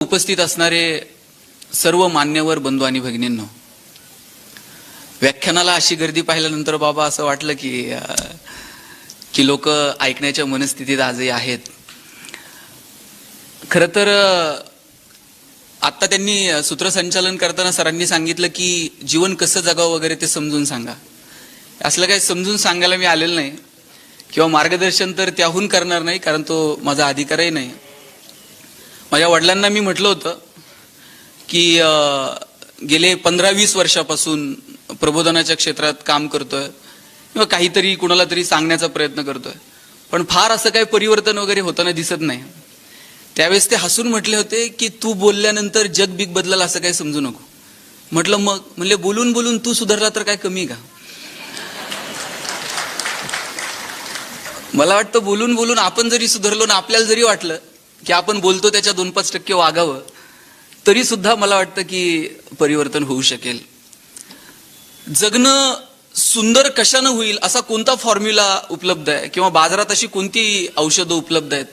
उपस्थित असणारे सर्व मान्यवर बंधू आणि भगिनींनो, व्याख्यानाला अशी गर्दी पाहिल्यानंतर बाबा असं वाटलं की लोक ऐकण्याच्या मनस्थितीत आजही आहेत. खरं तर आता त्यांनी सूत्रसंचालन करताना सरांनी सांगितलं की जीवन कसं जगावं वगैरे ते समजून सांगा. असलं काही समजून सांगायला मी आलेलं नाही किंवा मार्गदर्शन तर त्याहून करणार नाही, कारण तो माझा अधिकारही नाही. माझ्या वडिलांना मी म्हटलं होतं की गेले 15-20 वर्षापासून प्रबोधनाच्या क्षेत्रात काम करतोय किंवा काहीतरी कुणाला तरी सांगण्याचा प्रयत्न करतोय, पण फार असं काही परिवर्तन वगैरे होताना दिसत नाही. त्यावेळेस ते हसून म्हटले होते की तू बोलल्यानंतर जग बिग बदलल असं काही समजू नको. म्हटलं मग? म्हणले बोलून बोलून तू सुधारला तर काय कमी का? मला वाटतं बोलून बोलून आपण जरी सुधारलो ना, आपल्याला जरी वाटलं की आपण बोलतो त्याच्या 2-5% वागावं, तरी सुद्धा मला वाटतं की परिवर्तन होऊ शकेल. जगणं सुंदर कशानं होईल असा कोणता फॉर्म्युला उपलब्ध आहे किंवा बाजारात अशी कोणती औषधं उपलब्ध आहेत?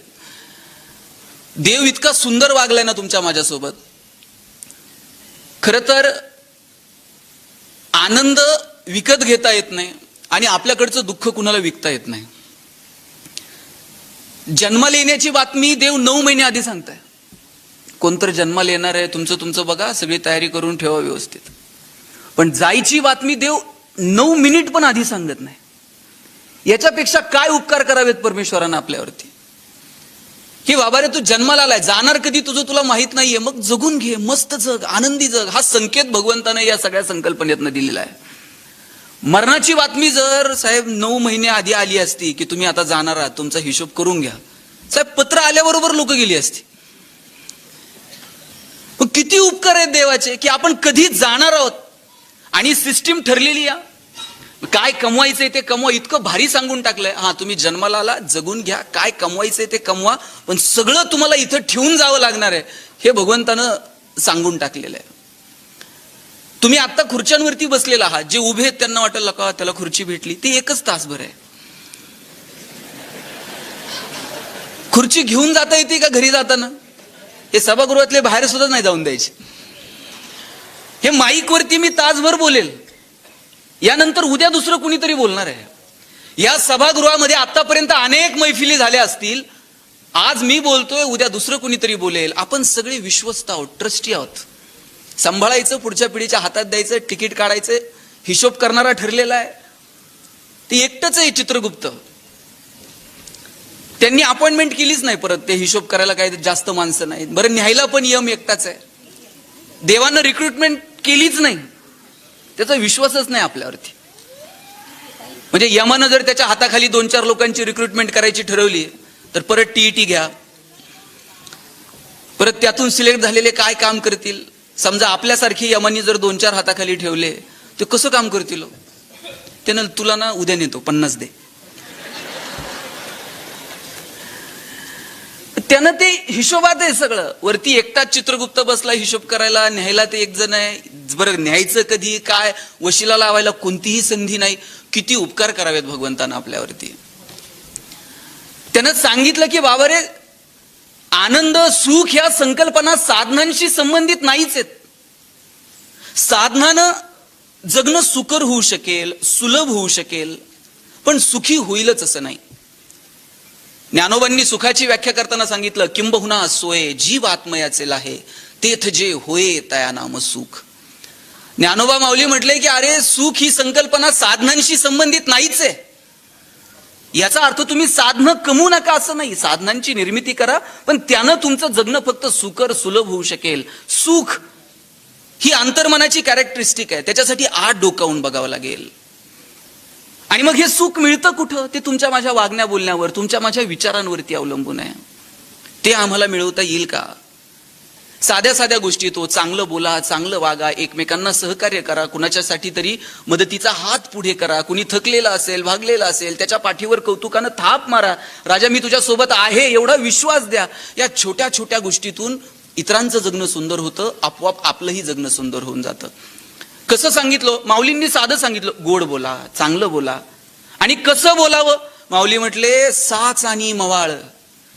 देव इतका सुंदर वागलाय ना तुमच्या माझ्यासोबत. खरं तर आनंद विकत घेता येत नाही आणि आपल्याकडचं दुःख कुणाला विकता येत नाही. जन्माला येण्याची बातमी देव 9 महिने आधी सांगताय. कोणतर जन्माला येणार आहे, तुमचं बघा, सगळी तयारी करून ठेवा व्यवस्थित. पण जायची बातमी देव 9 मिनिट पण आधी सांगत नाही. याच्यापेक्षा काय उपकार करावेत परमेश्वरानं आपल्यावरती? की बाबा रे, तू जन्माला आलाय, जाणार कधी तुझं तुला माहित नाहीये, मग जगून घे, मस्त जग, आनंदी जग. हा संकेत भगवंताने या सगळ्या संकल्पनेतनं दिलेला आहे. मरणाची बातमी जर साहेब 9 महिने आधी आली असती की तुम्ही आता जाणार आहात, तुमचा हिशोब करून घ्या, साहेब पत्र आल्याबरोबर लोक गेली असती. किती उपकार आहेत देवाचे की आपण कधी जाणार आहोत आणि सिस्टीम ठरलेली आहे. काय कमवायचंय ते कमवा, इतकं भारी सांगून टाकलंय. हा, तुम्ही जन्माला आला, जगून घ्या, काय कमवायचंय ते कमवा, पण सगळं तुम्हाला इथं ठेवून जावं लागणार आहे, हे भगवंतानं सांगून टाकलेलं आहे. तुम्ही आता खुर्च्यांवरती बसलेला आहात, जे उभे आहेत त्यांना वाटेल का त्याला खुर्ची भेटली, ती 1 तासभर आहे. खुर्ची घेऊन जाता येते का घरी जाताना? हे सभागृहातले बाहेर सुद्धा नाही जाऊन द्यायचे. हे माईक वरती मी तासभर बोलेल, यानंतर उद्या दुसरं कुणीतरी बोलणार आहे. या सभागृहामध्ये आतापर्यंत अनेक मैफिली झाल्या असतील, आज मी बोलतोय, उद्या दुसरं कुणीतरी बोलेल. आपण सगळे विश्वस्त आहोत, ट्रस्टी आहोत. सांभाळायचं, पुढच्या पिढीच्या हातात द्यायचं, तिकीट काढायचं, हिशोब करणारा ठरलेला आहे. ते एकटंच आहे चित्रगुप्त. त्यांनी अपॉइंटमेंट केलीच नाही परत, ते हिशोब करायला काही जास्त माणसं नाहीत. बरं, न्यायला पण यम एकटाच आहे. देवानं रिक्रुटमेंट केलीच नाही, त्याचा विश्वासच नाही आपल्यावरती. म्हणजे यमानं जर त्याच्या हाताखाली 2-4 लोकांची रिक्रुटमेंट करायची ठरवली तर परत टीईटी घ्या, परत त्यातून सिलेक्ट झालेले काय काम करतील? समजा आपल्यासारखी यमानी जर 2-4 हाताखाली ठेवले ते कसं काम करतील? त्यानं तुला ना उद्या नेतो, 50 दे. त्यानं ते हिशोबात आहे सगळं. वरती एकटाच चित्रगुप्त बसला हिशोब करायला, न्यायला ते 1 जण आहे. बरं, न्यायचं कधी, काय, वशिला लावायला कोणतीही संधी नाही. किती उपकार करावेत भगवंतानं आपल्यावरती. त्यानं सांगितलं की बाबा रे, आनंद, सुख ह्या संकल्पना साधनांशी संबंधित नाहीच आहेत. साधनानं जगणं सुकर होऊ शकेल, सुलभ होऊ शकेल, पण सुखी होईलच असं नाही. ज्ञानोबांनी सुखाची व्याख्या करताना सांगितलं, किंबहुना सोये जीव आत्मयाचे लाहे, तेथ जे होये तया नाम सुख. ज्ञानोबा माऊली म्हटले की अरे, सुख ही संकल्पना साधनांशी संबंधित नाहीच आहे. याचा अर्थ तुम्ही साधनं कमवू नका असं नाही, साधनांची निर्मिती करा, पण त्यानं तुमचं जगणं फक्त सुकर सुलभ होऊ शकेल. सुख ही अंतर्मनाची कॅरेक्टरिस्टिक आहे, त्याच्यासाठी आत डोकावून बघावं लागेल. आणि मग हे सुख मिळतं कुठं? ते तुमच्या माझ्या वागण्या बोलण्यावर, तुमच्या माझ्या विचारांवरती अवलंबून आहे. ते आम्हाला मिळवता येईल का? साध्या साध्या गोष्टी, तो चांगलं बोला, चांगलं वागा, एकमेकांना सहकार्य करा, कुणाच्यासाठी तरी मदतीचा हात पुढे करा. कुणी थकलेला असेल, भागलेला असेल, त्याच्या पाठीवर कौतुकानं थाप मारा. राजा, मी तुझ्या सोबत आहे, एवढा विश्वास द्या. या छोट्या छोट्या गोष्टीतून इतरांचं जगणं सुंदर होतं, आपोआप आपलंही जगणं सुंदर होऊन जातं. कसं सांगितलं माऊलींनी? साधं सांगितलं, गोड बोला, चांगलं बोला. आणि कसं बोलावं? माऊली म्हटले, साच आणि मवाळ,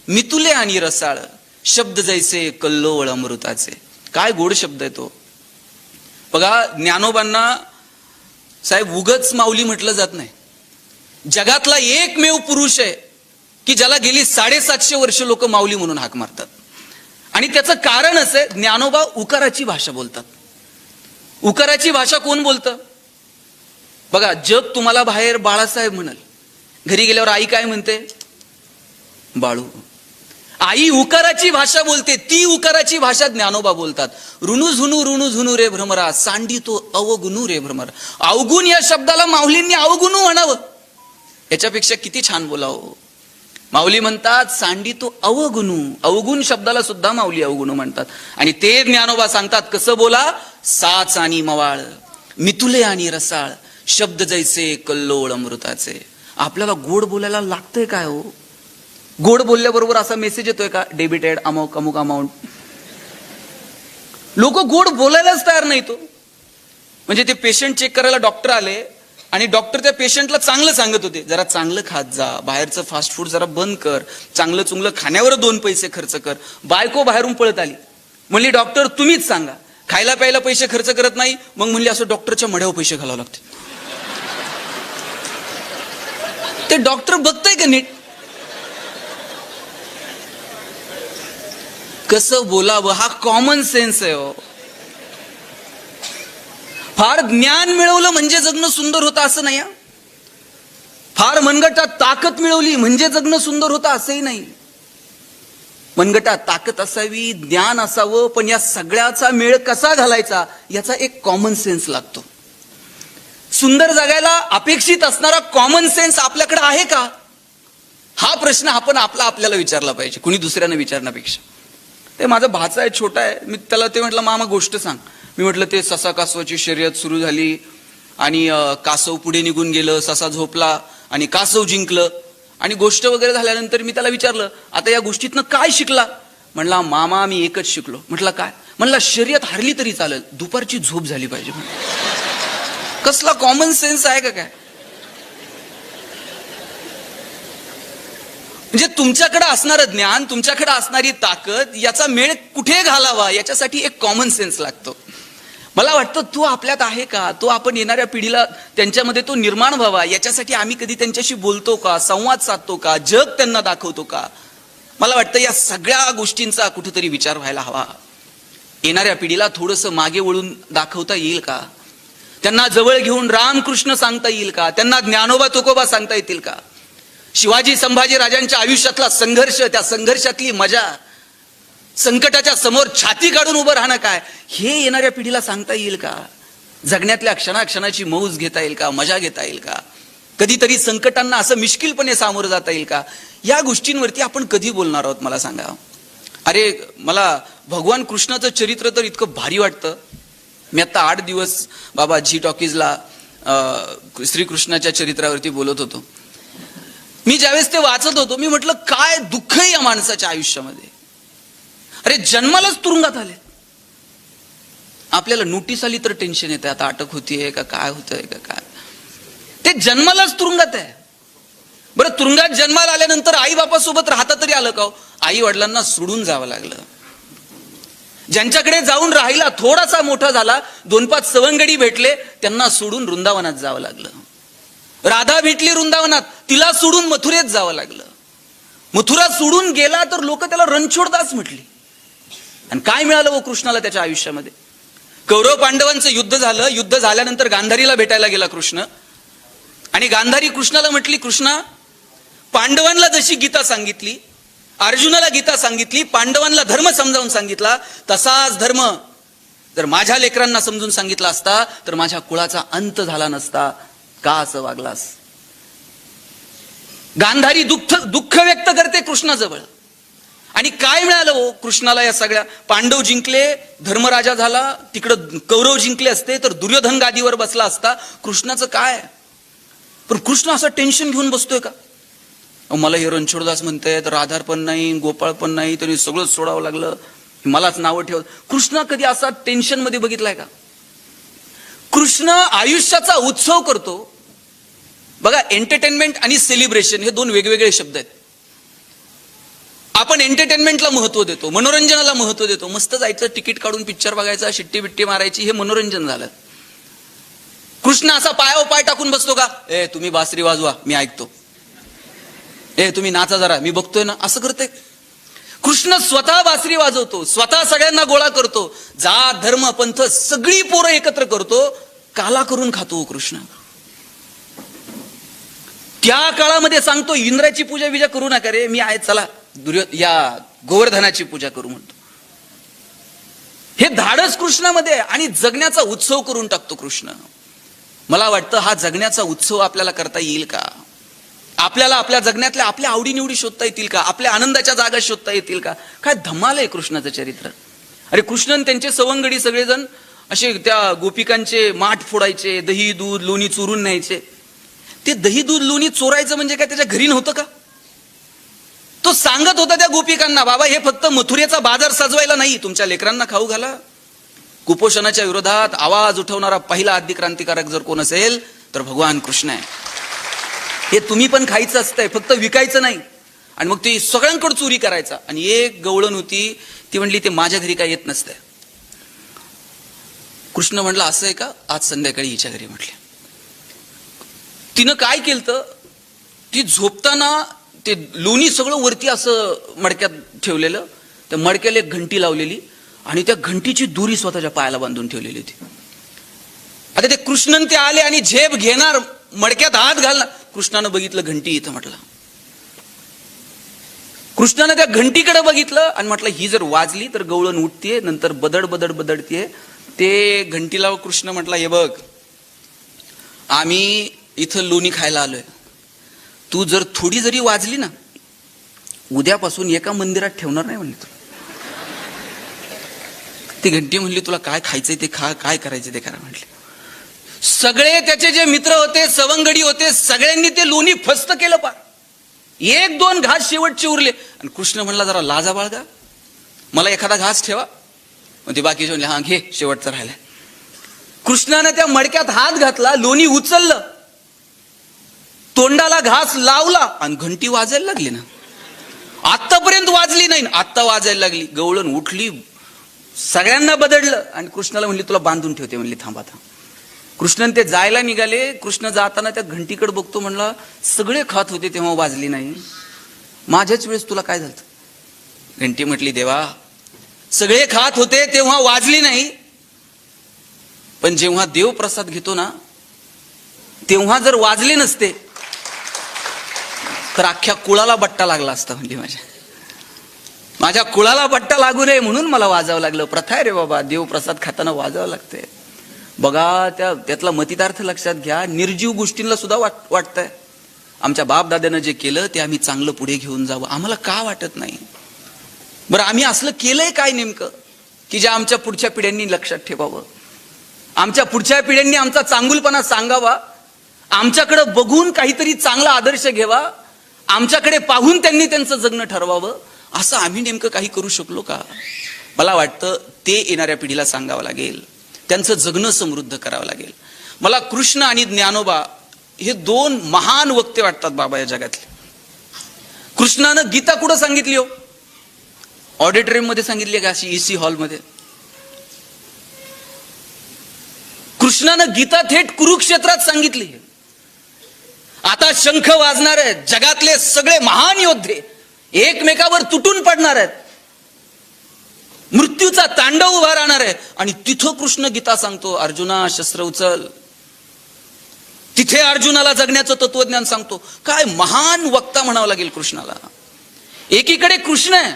मितुले आणि रसाळ, शब्द जैसे कल्लोळ अमृताचे. काय गोड शब्द आहे तो. बघा, ज्ञानोबांना साहेब उगच माऊली म्हटलं जात नाही. जगातला एकमेव पुरुष आहे की ज्याला गेली 750 वर्ष लोक माऊली म्हणून हाक मारतात. आणि त्याचं कारण असं आहे, ज्ञानोबा उकाराची भाषा बोलतात. उकाराची भाषा कोण बोलतं? बघा, जग तुम्हाला बाहेर बाळासाहेब म्हणाल, घरी गेल्यावर आई काय म्हणते? बाळू. आई उकाराची भाषा बोलते. ती उकाराची भाषा ज्ञानोबा बोलतात. ऋणू झुनू रे भ्रमरा, सांडी तो अवगुणू रे भ्रमरा. अवगुण या शब्दाला माऊलींनी अवगुणू म्हणावं, याच्यापेक्षा किती छान बोलावं. माऊली म्हणतात सांडी तो अवगुणू. अवगुण शब्दाला सुद्धा माऊली अवगुणू म्हणतात. आणि ते ज्ञानोबा सांगतात कसं बोला. साच आणि मवाळ, मितुले आणि रसाळ, शब्द जैसे कल्लोळ अमृताचे. आपल्याला गोड बोलायला लागतंय काय हो? गोड बोलल्याबरोबर असा मेसेज येतोय का? डेबिटेड अमुक अमुक अमाऊंट. लोक गोड बोलायलाच तयार नाही तो. म्हणजे ते पेशंट चेक करायला डॉक्टर आले आणि डॉक्टर त्या पेशंटला चांगलं सांगत होते, जरा चांगलं खात जा, बाहेरचं फास्ट फूड जरा बंद कर, चांगलं चुंगलं खाण्यावर 2 पैसे खर्च कर. बायको बाहेरून पळत आली, म्हणली डॉक्टर तुम्हीच सांगा, खायला प्यायला पैसे खर्च करत नाही. मग म्हणली असं डॉक्टरच्या मड्यावर पैसे घालावं लागते. ते डॉक्टर बघताय का नीट? कसं बोलावं हा कॉमन सेन्स आहे हो. फार ज्ञान मिळवलं म्हणजे जगणं सुंदर होतं असं नाही. फार मनगटात ताकद मिळवली म्हणजे जगणं सुंदर होतं असंही नाही. मनगटात ताकद असावी, ज्ञान असावं, पण या सगळ्याचा मेळ कसा घालायचा याचा एक कॉमन सेन्स लागतो. सुंदर जगायला अपेक्षित असणारा कॉमन सेन्स आपल्याकडे आहे का? हा प्रश्न आपण आपल्याला विचारला पाहिजे, कुणी दुसऱ्यानं विचारण्यापेक्षा. ते माझा भाचा आहे, छोटा आहे. मी त्याला ते म्हटलं मामा गोष्ट सांग. मी म्हटलं ते ससा कासवाची शर्यत सुरू झाली आणि कासव पुढे निघून गेलं, ससा झोपला आणि कासव जिंकलं आणि गोष्ट वगैरे झाल्यानंतर मी त्याला विचारलं आता या गोष्टीतनं काय शिकला? म्हणला मामा मी एकच शिकलो. म्हटलं काय? म्हणला शर्यत हरली तरी चालेल, दुपारची झोप झाली पाहिजे. कसला कॉमन सेन्स आहे का काय? म्हणजे तुमच्याकडे असणारं ज्ञान, तुमच्याकडे असणारी ताकद याचा मेळ कुठे घालावा याच्यासाठी एक कॉमन सेन्स लागतो. मला वाटतं तो आपल्यात आहे का? तो आपण येणाऱ्या पिढीला त्यांच्यामध्ये तो निर्माण व्हावा याच्यासाठी आम्ही कधी त्यांच्याशी बोलतो का? संवाद साधतो का? जग त्यांना दाखवतो का? मला वाटतं या सगळ्या गोष्टींचा कुठेतरी विचार व्हायला हवा. येणाऱ्या पिढीला थोडंसं मागे वळून दाखवता येईल का? त्यांना जवळ घेऊन रामकृष्ण सांगता येईल का? त्यांना ज्ञानोबा तुकोबा सांगता येतील का? शिवाजी संभाजी राजांच्या आयुष्यातला संघर्ष, त्या संघर्षातली मजा, संकटाच्या समोर छाती काढून उभं राहणं काय, हे येणाऱ्या पिढीला सांगता येईल का? जगण्यातल्या क्षणाक्षणाची मौज घेता येईल का? मजा घेता येईल का? कधीतरी संकटांना असं मिश्किलपणे सामोरं जाता येईल का? या गोष्टींवरती आपण कधी बोलणार आहोत मला सांगा. अरे मला भगवान कृष्णाचं चरित्र तर इतकं भारी वाटतं. मी आता 8 दिवस बाबा जी टॉकीजला श्रीकृष्णाच्या चरित्रावरती बोलत होतो. मी ज्यावेळेस ते वाचत होतो मी म्हटलं काय दुःख आहे या माणसाच्या आयुष्यामध्ये. अरे जन्मालाच तुरुंगात आले, आपल्याला नोटीस आली तर टेन्शन येते, आता अटक होतीये का काय होतंय का काय. ते जन्मालाच तुरुंगात आहे. बरं तुरुंगात जन्माला आल्यानंतर आई बापासोबत राहता तरी आलं का? आई वडिलांना सोडून जावं लागलं. ज्यांच्याकडे जाऊन राहिला, थोडासा मोठा झाला, 2-5 सवंगडी भेटले, त्यांना सोडून वृंदावनात जावं लागलं. राधा भेटली वृंदावनात, तिला सोडून मथुरेत जावं लागलं. मथुरा सोडून गेला तर लोक त्याला रणछोडदास म्हटली. आणि काय मिळालं व कृष्णाला त्याच्या आयुष्यामध्ये? कौरव पांडवांचं युद्ध झालं. युद्ध झाल्यानंतर गांधारीला भेटायला गेला कृष्ण आणि गांधारी कृष्णाला म्हटली कृष्णा, पांडवांना जशी गीता सांगितली, अर्जुनाला गीता सांगितली, पांडवांना धर्म समजावून सांगितला, तसाच धर्म जर माझ्या लेकरांना समजून सांगितला असता तर माझ्या कुळाचा अंत झाला नसता. का असं वागलास? गांधारी दुःख व्यक्त करते कृष्णाजवळ. आणि काय मिळालं हो कृष्णाला या सगळ्या? पांडव जिंकले, धर्मराजा झाला, तिकडं कौरव जिंकले असते तर दुर्योधन गादीवर बसला असता. कृष्णाचं काय? पण कृष्ण असं टेन्शन घेऊन बसतोय का? मला हे रणछोडदास म्हणतायत, राधार पण नाही, गोपाळ पण नाही, तरी सगळं सोडावं लागलं, मलाच नावं ठेवत. कृष्ण कधी असा टेन्शन मध्ये बघितलाय का? कृष्ण आयुष्याचा उत्सव करतो. बघा एंटरटेनमेंट आणि सेलिब्रेशन हे 2 वेगवेगळे शब्द आहेत. आपण एंटरटेनमेंटला महत्व देतो, मनोरंजनाला महत्व देतो. मस्त जायचं, तिकीट काढून पिक्चर बघायचा, शिट्टी बिट्टी मारायची, हे मनोरंजन झालं. कृष्ण असा पायावर पाय टाकून बसतो का? तुम्ही बासरी वाजवा, मी ऐकतो. तुम्ही नाचा जरा, मी बघतोय ना, असं करते. कृष्ण स्वतः बासरी वाजवतो, स्वतः सगळ्यांना गोळा करतो, जात धर्म पंथ सगळी पोरं एकत्र करतो, काला करून खातो कृष्ण. त्या काळामध्ये सांगतो इंद्राची पूजा विजा करू नका रे, मी आहे, चला या गोवर्धनाची पूजा करू म्हणतो. हे धाडस कृष्णामध्ये आहे आणि जगण्याचा उत्सव करून टाकतो कृष्ण. मला वाटतं हा जगण्याचा उत्सव आपल्याला करता येईल का? आपल्याला आपल्या जगण्यातल्या आपल्या आवडीनिवडी शोधता येतील का? आपल्या आनंदाच्या जागा शोधता येतील का? काय धमाल आहे कृष्णाचं चरित्र. अरे कृष्णन त्यांचे सवंगडी सगळेजण असे त्या गोपिकांचे माठ फोडायचे, दही दूध लोणी चोरून न्यायचे. ते दही दूध लोणी चोरायचं म्हणजे काय त्याच्या घरी नव्हतं का? तो सांगत होता त्या गोपिकांना, बाबा हे फक्त मथुरेचा बाजार सजवायला नाही, तुमच्या लेकरांना खाऊ घाला. कुपोषणाच्या विरोधात आवाज उठवणारा पहिला आद्य क्रांतिकारक जर कोण असेल तर भगवान कृष्ण आहे. हे तुम्ही पण खायचं असतंय, फक्त विकायचं नाही. आणि मग ती सगळ्यांकडे चोरी करायचा. आणि एक गवळण होती, ती म्हणली ते माझ्या घरी काय येत नसतंय. कृष्ण म्हणला असं आहे का, आज संध्याकाळी हिच्या घरी म्हटले. तिनं काय केलं, ती झोपताना ते लोणी सगळं वरती असं मडक्यात ठेवलेलं, त्या मडक्याला एक घंटी लावलेली आणि त्या घंटीची दोरी स्वतःच्या पायाला बांधून ठेवलेली होती. आता ते कृष्णन ते आले आणि झेप घेणार, मडक्यात हात घालणार. कृष्णानं बघितलं घंटी इथं, म्हटलं. कृष्णानं त्या घंटीकडे बघितलं आणि म्हटलं ही जर वाजली तर गवळण उठतीये, नंतर बदड बदड बदडतीये. ते घंटीला कृष्ण म्हटला, हे बघ आम्ही इथं लोणी खायला आलोय, तू जर थोडी जरी वाजली ना, उद्यापासून एका मंदिरात ठेवणार नाही म्हणली. ती घंटी म्हणली तुला काय खायचंय ते खा, काय करायचं ते करा म्हटले. सगळे त्याचे जे मित्र होते, सवंगडी होते, सगळ्यांनी ते लोणी फस्त केलं. पा एक दोन घास शेवटचे उरले. आणि कृष्ण म्हणला जरा लाजा बाळगा, मला एखादा घास ठेवा. मग ते बाकीचे म्हणले हा घे, शेवटचा राहिलाय. कृष्णाने त्या मडक्यात हात घातला, लोणी उचललं, तोंडाला घास लावला आणि घंटी वाजायला लागली ना. आतापर्यंत वाजली नाही, आत्ता वाजायला लागली. गवळण उठली, सगळ्यांना बदडलं आणि कृष्णाला म्हणली तुला बांधून ठेवते म्हणली, थांबा थांब. कृष्णन ते जायला निघाले. कृष्ण जाताना त्या घंटीकडे बघतो, म्हणला सगळे खात होते तेव्हा वाजली नाही, माझ्याच वेळेस तुला काय झालं? घंटी म्हटली देवा सगळे खात होते तेव्हा वाजली नाही, पण जेव्हा देव प्रसाद घेतो ना तेव्हा जर वाजले नसते तर अख्ख्या कुळाला बट्टा लागला असता. म्हणजे माझ्या कुळाला बट्टा लागू नये म्हणून मला वाजावं लागलं. प्रथा आहे रे बाबा, देव प्रसाद खाताना वाजावं लागते. बघा त्यातला मतितार्थ लक्षात घ्या. निर्जीव गोष्टींना सुद्धा वाटतंय आमच्या बाप दाद्यानं जे केलं ते आम्ही चांगलं पुढे घेऊन जावं, आम्हाला का वाटत नाही? बरं आम्ही असलं केलंय काय नेमकं की जे आमच्या पुढच्या पिढ्यांनी लक्षात ठेवावं, आमच्या पुढच्या पिढ्यांनी आमचा चांगुलपणा सांगावा, आमच्याकडे बघून काहीतरी चांगला आदर्श घ्यावा, आमच्याकडे पाहून त्यांनी त्यांचं जगणं ठरवावं. असं आम्ही नेमकं काही करू शकलो का? मला वाटतं ते येणाऱ्या पिढीला सांगावं लागेल, त्यांचं जगणं समृद्ध करावं लागेल. मला कृष्ण आणि ज्ञानोबा हे दोन महान वक्ते वाटतात बाबा या जगातले. कृष्णानं गीता कुठं सांगितली हो? ऑडिटोरियम मध्ये सांगितली का अशी एसी हॉलमध्ये? कृष्णानं गीता थेट कुरुक्षेत्रात सांगितली. आता शंख वाजणार आहेत, जगातले सगळे महान योद्धे एकमेकावर तुटून पडणार आहेत, मृत्यूचा तांडव उभा राहणार आहे. आणि तिथं कृष्ण गीता सांगतो अर्जुना शस्त्र उचल. तिथे अर्जुनाला जगण्याचं तत्वज्ञान सांगतो. काय महान वक्ता म्हणावं लागेल कृष्णाला. एकीकडे कृष्ण आहे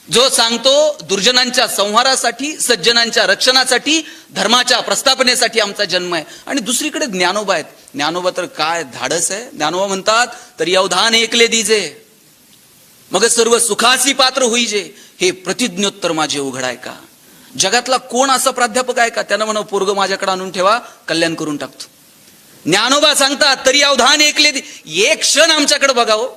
जो सांगतो दुर्जनांच्या संहारासाठी, सज्जनांच्या रक्षणासाठी, धर्माच्या प्रस्थापनेसाठी आमचा जन्म आहे. आणि दुसरीकडे ज्ञानोबा आहेत. ज्ञानोबा तर काय धाडस आहे. ज्ञानोबा म्हणतात तरी अवधान ऐकले दीजे, मग सर्व सुखासी पात्र होईजे, हे प्रतिज्ञोत्तर माझे उघड आहे का. जगातला कोण असा प्राध्यापक आहे का त्यानं म्हणा पोरग माझ्याकडे आणून ठेवा, कल्याण करून टाकतो. ज्ञानोबा सांगतात तरी अवधान ऐकले, एक क्षण आमच्याकडे बघावं.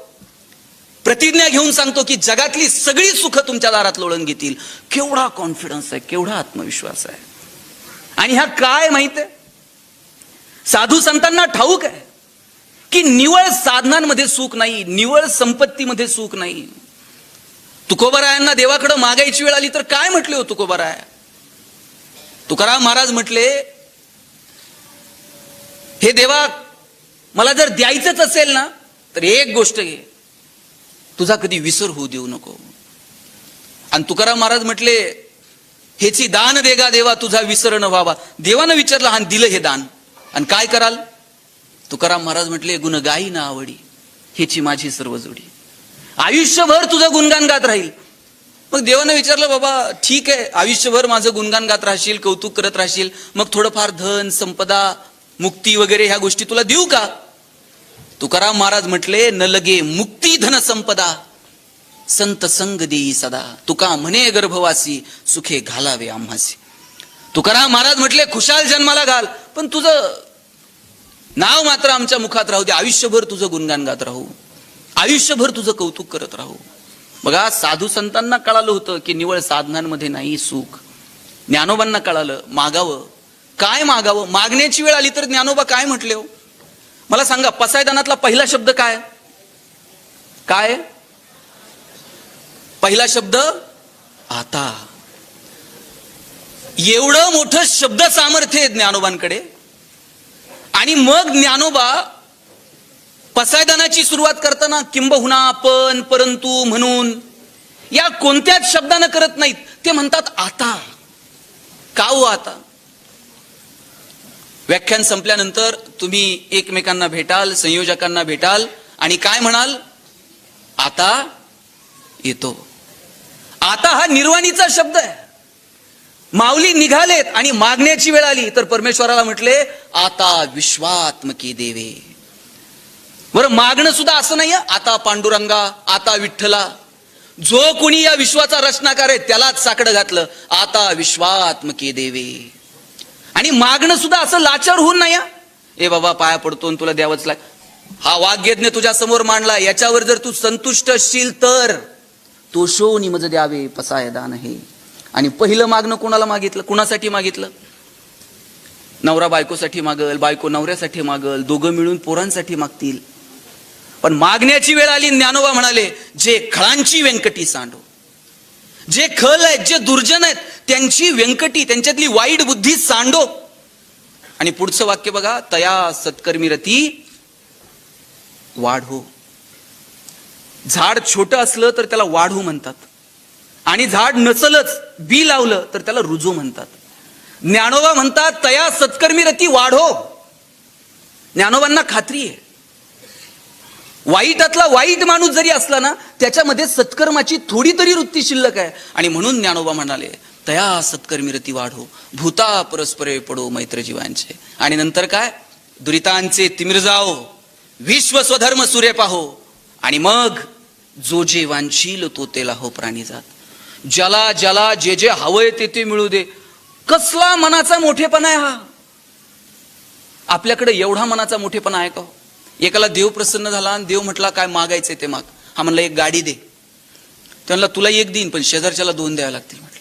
प्रतिज्ञा घेऊन सांगतो की जगातली सगळी सुख तुमच्या दारात लोळून घेतील. केवढा कॉन्फिडन्स आहे, केवढा आत्मविश्वास आहे. आणि ह्या काय माहित आहे, साधू संतांना ठाऊक आहे की निवळ साधनांमध्ये सुख नाही, निवळ संपत्तीमध्ये सुख नाही. तुकोबारायांना देवाकडे मागायची वेळ आली तर काय म्हटले हो तुकोबाराय? तुकाराम महाराज म्हटले, हे देवा, मला जर द्यायचंच असेल ना तर एक गोष्ट घे, तुझा कधी विसर होऊ देऊ नको. आणि तुकाराम महाराज म्हटले, हेची दान देगा देवा, तुझा विसर न व्हावा. देवानं विचारलं, आणि दिलं हे दान, आणि काय कराल? तुकाराम महाराज म्हटले, गुण गाई ना आवडी, हेची माझी सर्व जोडी. आयुष्यभर तुझं गुणगान गात राहील. मग देवानं विचारलं, बाबा ठीक आहे, आयुष्यभर माझं गुणगान गात राहशील, कौतुक करत राहशील, मग थोडंफार धन संपदा मुक्ती वगैरे ह्या गोष्टी तुला देऊ का? तुकाराम महाराज म्हटले, न लगे मुक्ती धन संपदा, संत संग देई सदा. तुका म्हणे गर्भवासी, सुखे घालावे आम्हासी. तुकाराम महाराज म्हटले, खुशाल जन्माला घाल, पण तुझं नाव मात्र आमच्या मुखात राहू दे. आयुष्यभर तुझं गुणगान गात राहू, आयुष्यभर तुझं कौतुक करत राहू. बघा, साधू संतांना कळालं होतं की निवळ साधनांमध्ये नाही सुख. ज्ञानोबांना कळालं, मागावं. काय मागावं? मागण्याची वेळ आली तर ज्ञानोबा काय म्हटले हो? मला सांगा, पसायदानातला पहिला शब्द काय? काय पहिला शब्द? आता. एवढं मोठं शब्द सामर्थ्य आहे ज्ञानोबांकडे. आणि मग ज्ञानोबा पसायदानाची सुरुवात करताना किंबहुना, पण, परंतु, म्हणून या कोणत्याच शब्दानं करत नाहीत. ते म्हणतात आता. का हो आता? व्याख्यान संपल्यानंतर तुम्ही एकमेकांना भेटाल, संयोजकांना भेटाल, आणि काय म्हणाल? आता येतो. आता हा निर्वाणीचा शब्द आहे. माऊली निघालेत आणि मागण्याची वेळ आली तर परमेश्वराला म्हटले, आता विश्वात्मके देवे. बरं, मागणं सुद्धा असं नाहीये, आता पांडुरंगा, आता विठ्ठला. जो कोणी या विश्वाचा रचनाकार आहे त्यालाच साकडं घातलं, आता विश्वात्मके देवे. आणि मागणं सुद्धा असं लाचार होऊन नाही, ए बाबा पाया पडतो तुला द्यावंच लाग. हा वाग्यज्ञ तुझ्या समोर मांडला, याच्यावर जर तू संतुष्ट असशील तर तो शो निमज द्यावे पसायदान हे. आणि पहिलं मागणं कोणाला मागितलं? कुणासाठी मागितलं? नवरा बायकोसाठी मागल, बायको नवऱ्यासाठी मागल, दोघं मिळून पोरांसाठी मागतील. पण मागण्याची वेळ आली, ज्ञानोबा म्हणाले, जे खळांची व्यंकटी सांडो, जे खल आहेत, जे दुर्जन आहेत, त्यांची व्यंकटी, त्यांच्यातली वाईट बुद्धी सांडो. आणि पुढचं वाक्य बघा, तया सत्कर्मी रती वाढो. झाड छोटं असलं तर त्याला वाढू म्हणतात, आणि झाड नसलच, बी लावलं तर त्याला रुजो म्हणतात. ज्ञानोबा म्हणतात, तया सत्कर्मी रती वाढो. ज्ञानोबांना खात्री आहे, वाईटातला वाईट माणूस जरी असला ना, त्याच्यामध्ये सत्कर्माची थोडी तरी वृत्ती शिल्लक आहे. आणि म्हणून ज्ञानोबा म्हणाले, तया सत्कर्मी रती वाढो, भूता परस्परे पडो मैत्र जीवांचे. आणि नंतर काय? दुरितांचे तिमिर जाओ, विश्व स्वधर्म सूर्य पाहो. आणि मग जो जे वांछील तो तेला हो प्राणी जात. ज्याला ज्याला जे जे हवंय ते ते मिळू दे. कसला मनाचा मोठेपणा आहे हा! आपल्याकडे एवढा मनाचा मोठेपणा आहे का? एकाला देव प्रसन्न झाला आणि देव म्हटला, काय मागायचंय ते माग. हा म्हणला, एक गाडी दे. त्यांना तुला एक देईन, पण शेजारच्याला दोन द्यावे लागतील म्हटलं.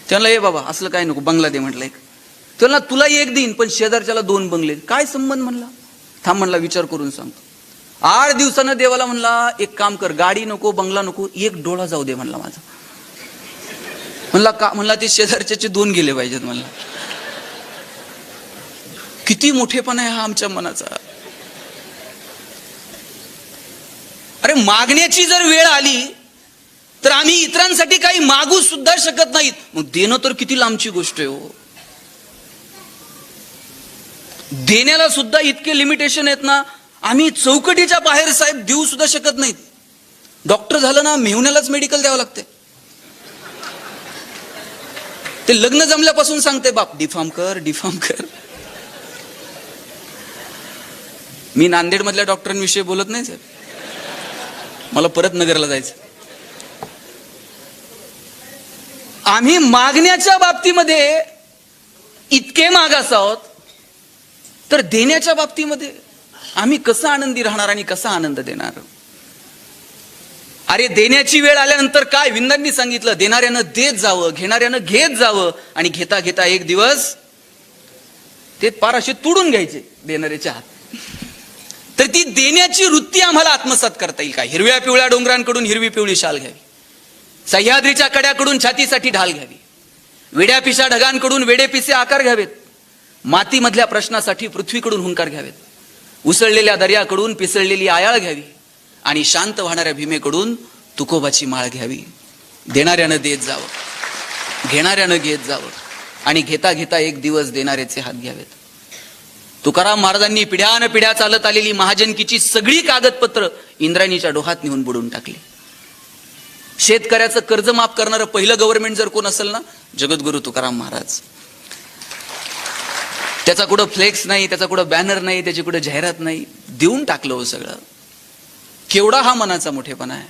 त्यांना, ए बाबा असलं काय नको, बंगला दे म्हटलं एक. त्यांना तुला एक देईन, पण शेजारच्याला दोन बंगले. काय संबंध म्हणला? थांब म्हणला, विचार करून सांगतो. 8 दिवसानं देवाला म्हणला, एक काम कर, गाडी नको, बंगला नको, एक डोळा जाऊ दे म्हणला माझा. म्हणला का? म्हणला ते शेजारच्याचे 2 गेले पाहिजेत म्हणला. किती मोठेपणा आहे हा आमच्या मनाचा! अरे, मागण्याची जर वेळ आली तर आम्ही इतरांसाठी काही मागू सुद्धा शकत नाहीत, मग देणं तर किती लांबची गोष्ट आहे हो. देण्याला सुद्धा इतके लिमिटेशन आहेत ना, आम्ही चौकटीच्या बाहेर साहेब देऊ सुद्धा शकत नाहीत. डॉक्टर झालं ना, मेहुण्यालाच मेडिकल द्यावं लागते. ते लग्न जमल्यापासून सांगते, बाप डिफॉर्म कर, डिफॉर्म कर. मी नांदेड मधल्या डॉक्टरांविषयी बोलत नाही साहेब, मला परत नगरला जायचं. आम्ही मागण्याच्या बाबतीमध्ये इतके मागास आहोत, तर देण्याच्या बाबतीमध्ये आम्ही कसं आनंदी राहणार आणि कसा आनंद देणार? अरे, देण्याची वेळ आल्यानंतर काय विंदांनी सांगितलं, देणाऱ्यानं देत जावं, घेणाऱ्यानं घेत जावं. आणि घेता घेता एक दिवस ते पार असे तुडून घ्यायचे देणाऱ्याच्या हात. तर ती देण्याची वृत्ती आम्हाला आत्मसात करता येईल का? हिरव्या पिवळ्या डोंगरांकडून हिरवी पिवळी शाल घ्यावी, सह्याद्रीच्या कड्याकडून छातीसाठी ढाल घ्यावी, वेड्यापिशा ढगांकडून वेडेपिसे आकार घ्यावेत, मातीमधल्या प्रश्नासाठी पृथ्वीकडून हुंकार घ्यावेत, उसळलेल्या दर्याकडून पिसळलेली आयाळ घ्यावी आणि शांत वाहणाऱ्या भीमेकडून तुकोबाची माळ घ्यावी. देणाऱ्यानं देत जावं, घेणाऱ्यानं घेत जावं आणि घेता घेता एक दिवस देणाऱ्याचे हात घ्यावेत. तुकाराम महाराजांनी पिढ्यान पिढ्या चालत आलेली महाजनकीची सगळी कागदपत्र इंद्रायणीच्या डोहात नेऊन बुडवून टाकली. शेतकऱ्याचं कर्ज माफ करणारं पहिलं गव्हर्नमेंट जर कोण असेल ना, जगद्गुरु तुकाराम महाराज. त्याचा कुठं फ्लेक्स नाही, त्याचा कुठं बॅनर नाही, त्याची कुठं जाहिरात नाही, देऊन टाकलं हो सगळं. केवढा हा मनाचा मोठेपणा आहे.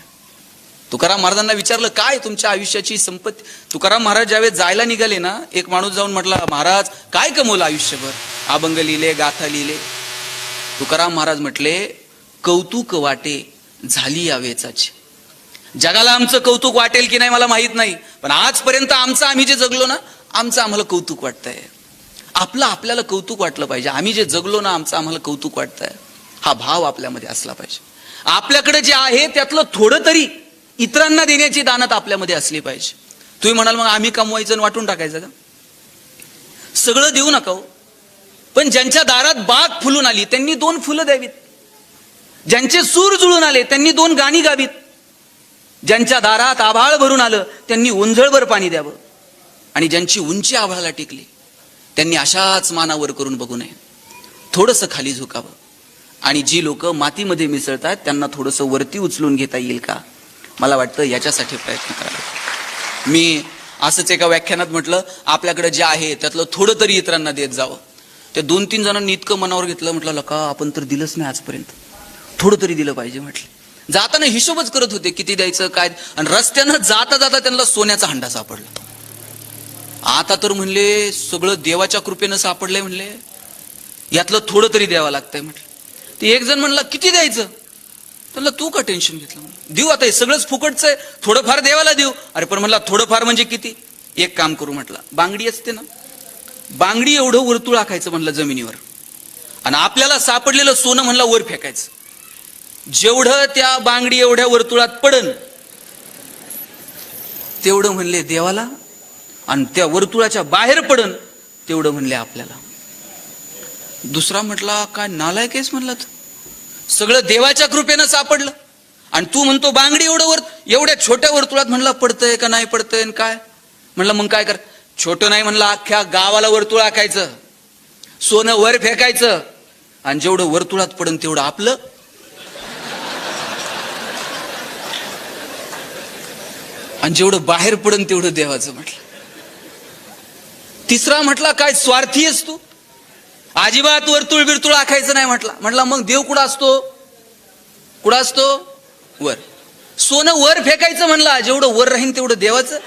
तुकाराम महाराजांना विचारलं काय तुमच्या आयुष्याची संपत्ती. तुकाराम महाराज ज्यावेळेस जायला निघाले ना, एक माणूस जाऊन म्हटला, महाराज काय कमवलं आयुष्यभर? अभंग लिहिले, गाथा लिहिले. तुकाराम महाराज म्हटले, कौतुक वाटे झाली या वेचाची. जगाला आमचं कौतुक वाटेल की नाही मला माहित नाही, पण आजपर्यंत आम्ही जे जगलो ना, आमचं आम्हाला कौतुक वाटतंय. आपल्याला कौतुक वाटलं पाहिजे. आम्ही जे जगलो ना, आम्हाला कौतुक वाटतंय. हा भाव आपल्यामध्ये असला पाहिजे. आपल्याकडे जे आहे त्यातलं थोडं तरी इतरांना देण्याची दानत आपल्यामध्ये असली पाहिजे. तुम्ही म्हणाल मग आम्ही कमवायचं आणि वाटून टाकायचं का? सगळं देऊ नका हो. पण ज्यांच्या दारात बाग फुलून आली त्यांनी 2 फुलं द्यावीत. ज्यांचे सूर जुळून आले त्यांनी 2 गाणी गावीत. ज्यांच्या दारात आभाळ भरून आलं त्यांनी ओंझळभर पाणी द्यावं. आणि ज्यांची उंची आभाळाला टेकली त्यांनी अशाच मानावर करून बघू नये, थोडंसं खाली झुकावं. आणि जी लोक मातीमध्ये मिसळतात त्यांना थोडंसं वरती उचलून घेता येईल का, मला वाटतं याच्यासाठी प्रयत्न करावा. मी असंच एका व्याख्यानात म्हटलं, आपल्याकडे जे आहे त्यातलं थोडं तरी इतरांना देत जावं. ते 2-3 जणांनी इतकं मनावर घेतलं, म्हटलं लका आपण तर दिलंच नाही आजपर्यंत, थोडं तरी दिलं पाहिजे म्हटलं. जाताना हिशोबच करत होते किती द्यायचं काय, आणि रस्त्यानं जाता जाता त्यांना सोन्याचा हंडा सापडला. आता तर म्हणले सगळं देवाच्या कृपेनं सापडलंय, म्हणले यातलं थोडं तरी द्यावं लागतंय म्हटलं. ते एक जण म्हणला किती द्यायचं? म्हणलं तू का टेन्शन घेतलं? देऊ आता, हे सगळंच फुकटचं आहे, थोडंफार देवाला देऊ. अरे पण म्हणला थोडंफार म्हणजे किती? एक काम करू म्हटलं, बांगडी असते ना, बांगडी एवढं वर्तुळ आखायचं म्हणलं जमिनीवर, आणि आपल्याला सापडलेलं सोनं म्हणलं वर फेकायचं. जेवढं त्या बांगडी एवढ्या वर्तुळात पडन तेवढं म्हणले देवाला, आणि त्या वर्तुळाच्या बाहेर पडन तेवढं म्हणले आपल्याला. दुसरा म्हटला काय नालायक आहेस म्हणला, सगळं देवाच्या कृपेनं सापडलं आणि तू म्हणतो बांगडी एवढ्या छोट्या वर्तुळात म्हणला पडतंय का नाही पडतंय काय? म्हणलं मग काय कर, छोटं नाही म्हणलं अख्ख्या गावाला वर्तुळ आखायचं, सोनं वर फेकायचं, आणि जेवढं वर्तुळात पडन तेवढं आपलं. आणि जेवढं बाहेर पडन तेवढं देवाचं म्हटलं. तिसरा म्हटला काय स्वार्थी आहेस तू, अजिबात वर्तुळ बिरतुळ आखायचं नाही म्हटला. म्हटला मग देव कुठं असतो? कुठं असतो? वर. सोनं वर फेकायचं म्हणला, जेवढं वर राहीन तेवढं देवाचं,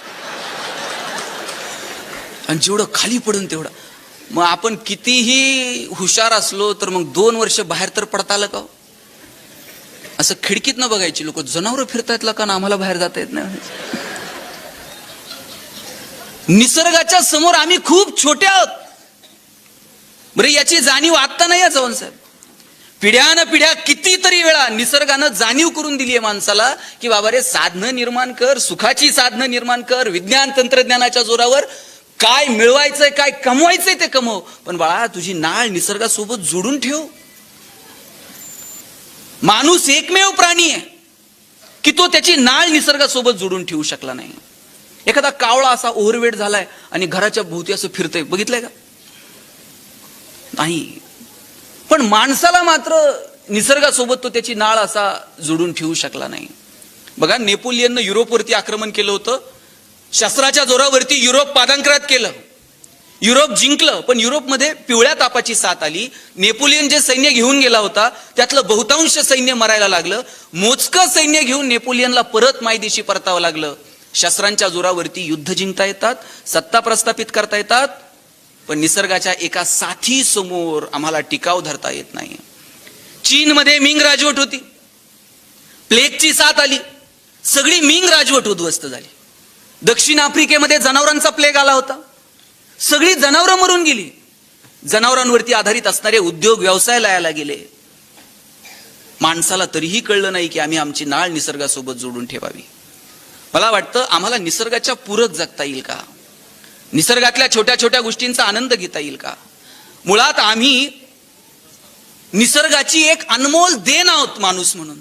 आणि जेवढं खाली पडून तेवढं. मग आपण कितीही हुशार असलो तर मग 2 वर्ष बाहेर तर पडता आलं का? असं खिडकीत न बघायची लोक, जनावर फिरतायत का ना, आम्हाला बाहेर जाता येत नाही. निसर्गाच्या समोर आम्ही खूप छोटे आहोत. बरं याची जाणीव आत्ता नाही आहे चव्हाण साहेब. पिढ्यान पिढ्या कितीतरी वेळा निसर्गानं जाणीव करून दिली आहे माणसाला की बाबा रे साधनं निर्माण कर, सुखाची साधनं निर्माण कर, विज्ञान तंत्रज्ञानाच्या जोरावर काय मिळवायचंय काय कमवायचंय ते कमव, पण बाळा तुझी नाळ निसर्गासोबत जोडून ठेव. माणूस एकमेव प्राणी आहे की तो त्याची नाळ निसर्गासोबत जोडून ठेवू शकला नाही. एखादा कावळा असा ओव्हरवेट झालाय आणि घराच्या भोवती असं फिरतंय, बघितलंय का? नाही. पण माणसाला मात्र निसर्गासोबत तो त्याची नाळ असा जोडून ठेवू शकला नाही. बघा नेपोलियननं युरोपवरती आक्रमण केलं होतं, शस्त्राच्या जोरावरती युरोप पादांकरात केलं, युरोप जिंकलं, पण युरोपमध्ये पिवळ्या तापाची साथ आली. नेपोलियन जे सैन्य घेऊन गेला होता त्यातलं बहुतांश सैन्य मरायला लागलं. मोजकं सैन्य घेऊन नेपोलियनला परत मायदेशी परतावं लागलं. शस्त्रांच्या जोरावरती युद्ध जिंकता येतात, सत्ता प्रस्थापित करता येतात, पण निसर्गाच्या एका साथी समोर आम्हाला टिकाव धरता येत नाही. चीनमध्ये मिंग राजवट होती, प्लेगची साथ आली, सगळी मिंग राजवट उद्ध्वस्त झाली. दक्षिण आफ्रिकेमध्ये जनावरांचा प्लेग आला होता, सगळी जनावरं मरून गेली. जनावरांवरती आधारित असणारे उद्योग व्यवसाय लयाला गेले. माणसाला तरीही कळलं नाही की आम्ही आमची नाळ निसर्गासोबत जोडून ठेवावी. मला वाटतं आम्हाला निसर्गाच्या पूरक जगता येईल का? निसर्गातल्या छोट्या छोट्या गोष्टींचा आनंद घेता येईल का? मुळात आम्ही निसर्गाची एक अनमोल देण आहोत माणूस म्हणून,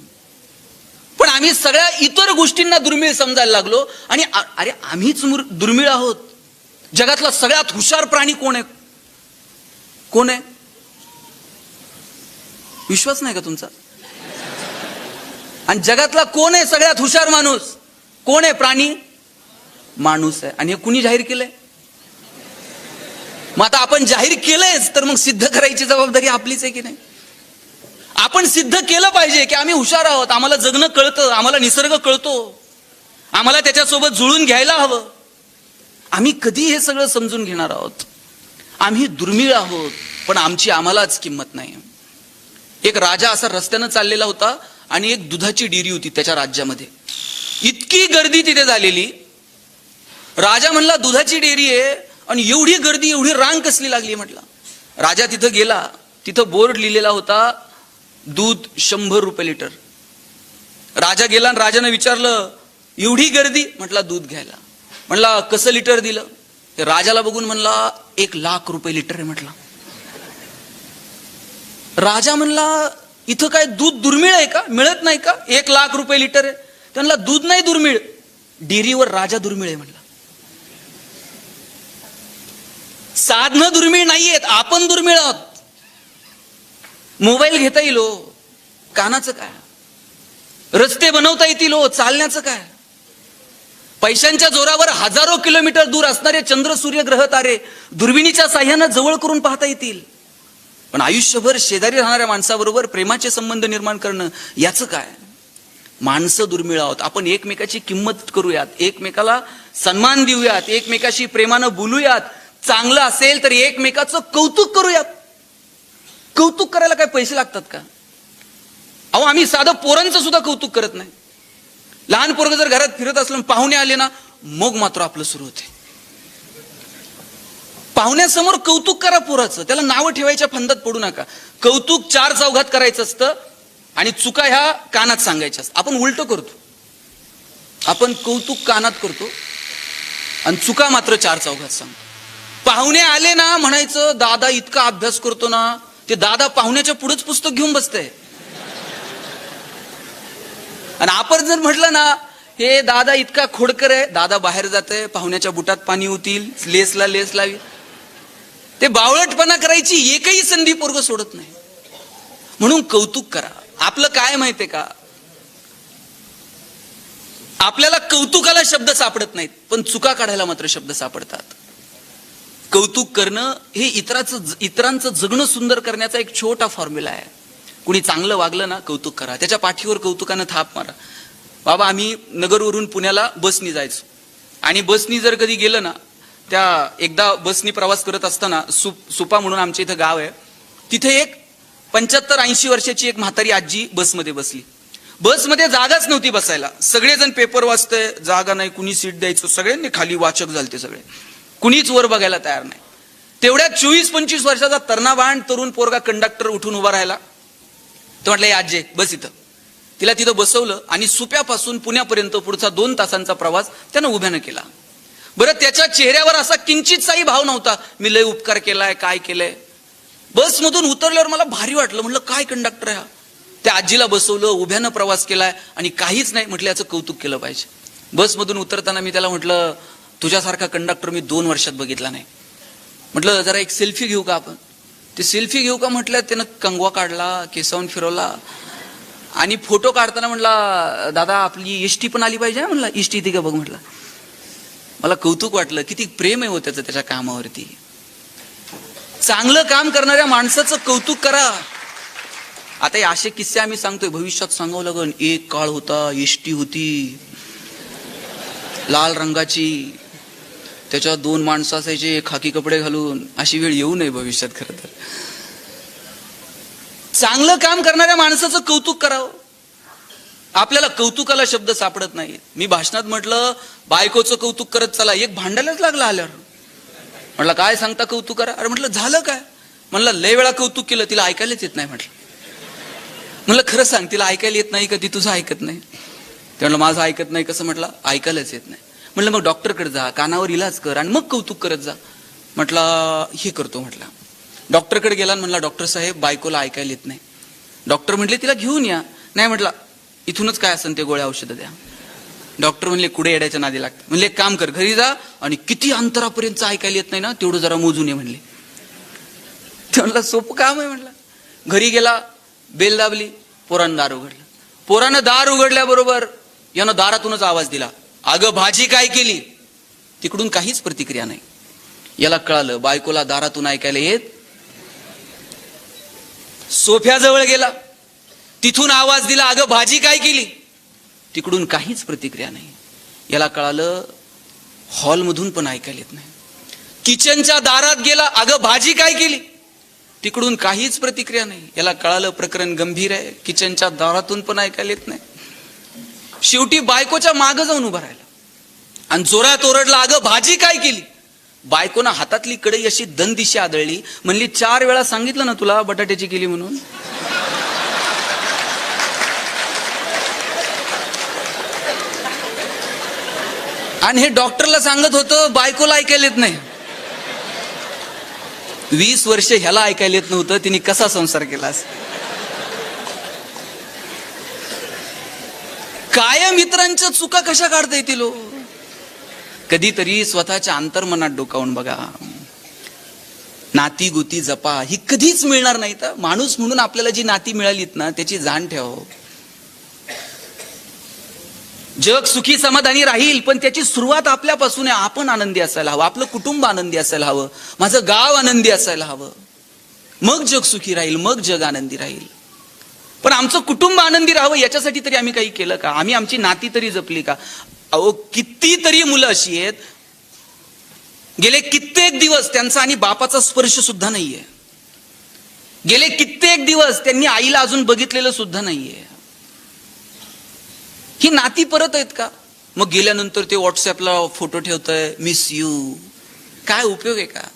पण आम्ही सगळ्या इतर गोष्टींना दुर्मिळ समजायला लागलो. आणि अरे आम्हीच दुर्मिळ आहोत. जगातला सगळ्यात हुशार प्राणी कोण आहे? कोण आहे? विश्वास नाही का तुमचा? आणि जगातला कोण आहे सगळ्यात हुशार माणूस? कोण आहे? प्राणी माणूस आहे. आणि हे कुणी जाहीर केलंय? मग आता आपण जाहीर केलंयच तर मग सिद्ध करायची जबाबदारी आपलीच आहे की नाही? आपण सिद्ध केलं पाहिजे की आम्ही हुशार आहोत, आम्हाला जगणं कळतं, आम्हाला निसर्ग कळतो, आम्हाला त्याच्यासोबत जुळून घ्यायला हवं. आम्ही कधी हे सगळं समजून घेणार आहोत? आम्ही दुर्मिळ आहोत, पण आमची आम्हालाच किंमत नाही. एक राजा असा रस्त्यानं चाललेला होता आणि एक दुधाची डेअरी होती त्याच्या राज्यामध्ये. इतकी गर्दी तिथे झालेली. राजा म्हणला दुधाची डेअरी आहे आणि एवढी गर्दी, एवढी रांग कसली लागली म्हटला. राजा तिथं गेला, तिथं बोर्ड लिहिलेला होता दूध 100 रुपये लिटर. राजा गेला आणि राजाने विचारलं एवढी गर्दी? म्हटला दूध घ्यायला. म्हणला कसं लिटर दिलं? राजाला बघून म्हणला 1,00,000 रुपये लिटर आहे म्हटला. राजा म्हणला इथं काय दूध दुर्मिळ आहे का? मिळत नाही का? 1,00,000 रुपये लिटर आहे. त्यांना दूध नाही दुर्मिळ, डेअरीवर राजा दुर्मिळ आहे म्हणला. साधनं दुर्मिळ नाहीयेत, आपण दुर्मिळ आहोत. मोबाईल घेता येईल हो, कानाचं काय? रस्ते बनवता येतील हो, चालण्याचं काय? पैशांच्या जोरावर हजारो किलोमीटर दूर असणारे चंद्र, सूर्य, ग्रह, तारे दुर्बिणीच्या साह्यानं जवळ करून पाहता येतील. पण आयुष्यभर शेजारी राहणाऱ्या माणसाबरोबर प्रेमाचे संबंध निर्माण करणं, याचं काय? माणसं दुर्मिळ आहोत. आपण एकमेकाची किंमत करूयात, एकमेकाला सन्मान देऊयात, एकमेकाशी प्रेमानं बोलूयात. चांगलं असेल तर एकमेकाचं कौतुक करूयात. कौतुक करायला काय पैसे लागतात का? अहो आम्ही साधं पोरांचं सुद्धा कौतुक करत नाही. लहान पोरग जर घरात फिरत असलं, पाहुणे आले ना, मग मात्र आपलं सुरू होते. पाहुण्यासमोर कौतुक करा पोराचं, त्याला नावं ठेवायच्या फंदात पडू नका. कौतुक 4 चौघात करायचं असतं आणि चुका ह्या कानात सांगायच्या असतात. आपण उलट करतो. आपण कौतुक कानात करतो आणि चुका मात्र 4 चौघात सांगतो. पाहुणे आले ना, म्हणायचं दादा इतका अभ्यास करतो ना, ते दादा पाहुण्याच्या पुढेच पुस्तक घेऊन बसतंय. आणि आपण जर म्हटलं ना, हे दादा इतका खोडकर आहे, दादा बाहेर जाते, पाहुण्याच्या बुटात पाणी होतील, लेसला लेस लावी, ते बावळटपणा करायची एकही संधी पोरग सोडत नाही. म्हणून कौतुक करा. आपलं काय माहितीये का? आपल्याला कौतुकाला शब्द सापडत नाहीत, पण चुका काढायला मात्र शब्द सापडतात. कौतुक करणं हे इतरांचं जगणं सुंदर करण्याचा एक छोटा फॉर्म्युला आहे. कुणी चांगलं वागलं ना, कौतुक करा, त्याच्या पाठीवर कौतुकानं थाप मारा. बाबा आम्ही नगरवरून पुण्याला बसनी जायचो आणि बसनी जर कधी गेलं ना, त्या एकदा बसनी प्रवास करत असताना सुपा म्हणून आमच्या इथं गाव आहे, तिथे एक 75-80 वर्षाची एक म्हातारी आजी बसमध्ये बसली. बसमध्ये जागाच नव्हती बसायला. सगळेजण पेपर वाचतंय, जागा नाही, कुणी सीट द्यायचं, सगळ्यांनी खाली वाचक झालते सगळे, कुणीच वर बघायला तयार नाही. तेवढ्यात 24-25 वर्षाचा तरुणाबाण तरुण पोरगा कंडक्टर उठून उभा राहिला. तो म्हटलं आजी बस इथं. तिला तिथं बसवलं आणि सुप्यापासून पुण्यापर्यंत पुढचा 2 तासांचा प्रवास त्यानं उभ्यानं केला. बरं, त्याच्या चेहऱ्यावर असा किंचितसाही भाव नव्हता, मी लय उपकार केलाय, काय केलंय. बसमधून उतरल्यावर मला भारी वाटलं. म्हटलं काय कंडक्टर आहे हा. त्या आजीला बसवलं, उभ्यानं प्रवास केलाय आणि काहीच नाही. म्हटलं याचं कौतुक केलं पाहिजे. बसमधून उतरताना मी त्याला म्हटलं तुझ्यासारखा कंडक्टर मी 2 वर्षात बघितला नाही. म्हटलं जरा एक सेल्फी घेऊ का आपण? ते सेल्फी घेऊ का म्हटलं, त्यानं कंगवा काढला, केसावून फिरवला आणि फोटो काढताना म्हटला दादा आपली एसटी पण आली पाहिजे. म्हणला एसटी ती का बघ म्हटलं. मला कौतुक वाटलं, किती प्रेम आहे हो त्याचं त्याच्या कामावरती. चांगलं काम करणाऱ्या माणसाचं कौतुक करा. आता हे असे किस्से आम्ही सांगतोय, भविष्यात सांगावं लागेल. एक काळ होता, एसटी होती लाल रंगाची, त्याच्यात 2 माणसं असायचे खाकी कपडे घालून. अशी वेळ येऊ नये भविष्यात. खरं तर चांगलं काम करणाऱ्या माणसाचं कौतुक करावं. आपल्याला कौतुकाला शब्द सापडत नाही. मी भाषणात म्हटलं बायकोचं कौतुक करत चला, एक भांडायलाच लागला आल्यावर. म्हटलं काय सांगता कौतुक करा. अरे म्हटलं झालं काय? म्हणलं लय वेळा कौतुक केलं, तिला ऐकायलाच येत नाही. म्हटलं खरं सांग, तिला ऐकायला येत नाही का ती तुझं ऐकत नाही? ते म्हणलं माझं ऐकत नाही. कसं? म्हटलं ऐकायलाच येत नाही. म्हटलं मग डॉक्टरकडे जा, कानावर इलाज कर आणि मग कौतुक करत जा. म्हटलं हे करतो. म्हटलं डॉक्टरकडे गेला आणि म्हणला डॉक्टर साहेब बायकोला ऐकायला येत नाही. डॉक्टर म्हटले तिला घेऊन या. नाही म्हटलं इथूनच काय असेल ते गोळ्या औषधं द्या. डॉक्टर म्हणले कुठे येड्याच्या नादी लागतं. म्हणले एक काम कर, घरी जा आणि किती अंतरापर्यंत ऐकायला येत नाही ना तेवढं जरा मोजून ये म्हणले. ते म्हणलं सोपं काम आहे. म्हटलं घरी गेला, बेल दाबली, पोरानं दार उघडलं. पोरानं दार उघडल्याबरोबर यानं दारातूनच आवाज दिला, अगं भाजी काय केली? तिकडून काहीच प्रतिक्रिया नाही. याला कळालं बायकोला दारातून ऐकायला येत. सोफ्याजवळ गेला, तिथून आवाज दिला, अगं भाजी काय केली? तिकडून काहीच प्रतिक्रिया नाही. याला कळालं हॉलमधून पण ऐकायला येत नाही. किचनच्या दारात गेला, अगं भाजी काय केली? तिकडून काहीच प्रतिक्रिया नाही. याला कळालं प्रकरण गंभीर आहे, किचनच्या दारातून पण ऐकायला येत नाही. शेवटी बायकोच्या मागं जाऊन उभा राहिला आणि जोरात ओरडला, अगं भाजी काय केली? बायकोनं हातातली कढई अशी दंदिशी आदळली. म्हणली 4 वेळा सांगितलं ना तुला बटाट्याची केली म्हणून. आणि हे डॉक्टरला सांगत होतं बायकोला ऐकायला येत नाही. 20 वर्ष ह्याला ऐकायला येत नव्हतं, तिने कसा संसार केला? कायम मित्रांच्या चुका कशा काढता येतील? कधीतरी स्वतःच्या अंतर्मनात डोकावून बघा. नाती गोती जपा, ही कधीच मिळणार नाही. तर माणूस म्हणून आपल्याला जी नाती मिळालीत ना त्याची जाण ठेवा. जग सुखी समाधानी राहील पण त्याची सुरुवात आपल्यापासून आहे. आपण आनंदी असायला हवं, आपलं कुटुंब आनंदी असायला हवं, माझं गाव आनंदी असायला हवं. मग जग सुखी राहील, मग जग आनंदी राहील. पण आमचं कुटुंब आनंदी राहावं याच्यासाठी तरी आम्ही काही केलं का? आम्ही आमची नाती तरी जपली का? अहो कितीतरी मुलं अशी आहेत गेले कित्येक दिवस त्यांचा आणि बापाचा स्पर्श सुद्धा नाहीये. गेले कित्येक दिवस त्यांनी आईला अजून बघितलेलं सुद्धा नाहीये. ही नाती परत आहेत का? मग गेल्यानंतर ते व्हॉट्सअपला फोटो ठेवतंय मिस यू. काय उपयोग आहे का?